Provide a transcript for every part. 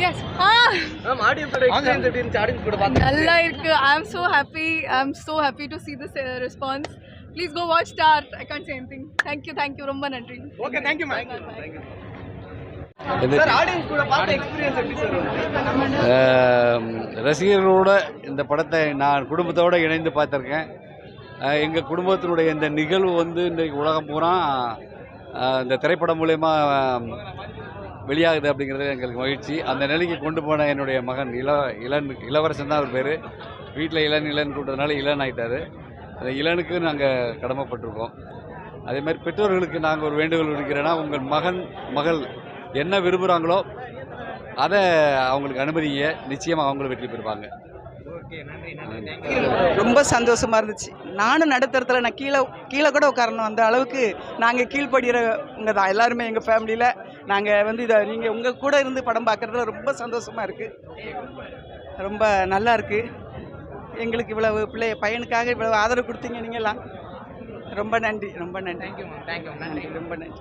Yes. Nalla irukku. I am so happy. I am so happy to see this response. Please go watch Star. I can't say anything. Thank you. Romba nandri. Okay, thank you, ma'am. Thank you. Sir, audience கூட பார்த்த experience எப்படி sir? ரசிகர்களோட இந்த படத்தை நான் குடும்பத்தோடு இணைந்து பார்த்துருக்கேன். எங்கள் குடும்பத்தினுடைய இந்த நிகழ்வு வந்து இன்றைக்கு உலகம் பூரா இந்த திரைப்படம் மூலயமா வெளியாகுது அப்படிங்கிறது எங்களுக்கு மகிழ்ச்சி. அந்த நிலைக்கு கொண்டு போன என்னுடைய மகன் இளவரசன் தான் அவர் பேர். வீட்டில் இளன் கூட்டதுனால இளன் ஆகிட்டார். அந்த இளனுக்கு நாங்கள் கடமைப்பட்டிருக்கோம். அதே மாதிரி பெற்றோர்களுக்கு நாங்கள் ஒரு வேண்டுகோள் விடுக்கிறேன்னா, உங்கள் மகள் என்ன விரும்புகிறாங்களோ அதை அவங்களுக்கு அனுமதிங்க. நிச்சயமாக அவங்களும் வெற்றி பெறுவாங்க. ரொம்ப சந்தோஷமாக இருந்துச்சு. நானும் நடுத்தரத்தில் நான் கீழே கூட உட்காரணும், அந்த அளவுக்கு நாங்கள் கீழ்படுகிறவங்க தான் எல்லாருமே. எங்கள் ஃபேமிலியில் நாங்கள் வந்து இதை நீங்கள் உங்கள் கூட இருந்து படம் பார்க்குறதுல ரொம்ப சந்தோஷமாக இருக்குது. ரொம்ப நல்லா இருக்குது. எங்களுக்கு இவ்வளவு பையனுக்காக இவ்வளவு ஆதரவு கொடுத்தீங்க நீங்கள்லாம். ரொம்ப நன்றி. Thank you ma'am. தேங்க்யூ. நன்றி. ரொம்ப நன்றி.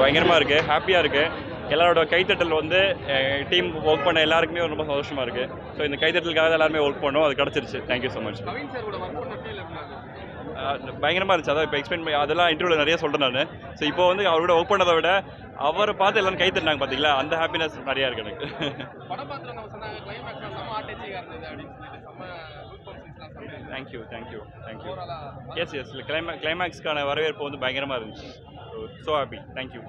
பயங்கரமாக இருக்குது. ஹாப்பியாக இருக்குது. எல்லாரோட கைத்தட்டல் வந்து டீம் ஒர்க் பண்ண எல்லாருக்குமே ரொம்ப சந்தோஷமாக இருக்குது. ஸோ இந்த கைத்தட்டலுக்காக எல்லாருமே ஒர்க் பண்ணோம். அது கிடச்சிருச்சு. Thank you so much. பயங்கரமாக இருந்துச்சு. அதான் இப்போ எக்ஸ்பிளைன் பண்ணி அதெல்லாம் இன்டர்வியூவில் நிறைய சொல்கிறேன் நான். ஸோ இப்போ வந்து அவரோட ஒர்க் பண்ணதை விட அவரை பார்த்து எல்லாரும் கைத்தட்டினாங்க பார்த்தீங்களா, அந்த ஹாப்பினஸ் நிறையா இருக்குது எனக்கு. தேங்க்யூ. எஸ் இல்லை கிளைமேக்ஸ்க்கான வரவேற்பு வந்து பயங்கரமாக இருந்துச்சு. So happy. தேங்க்யூ.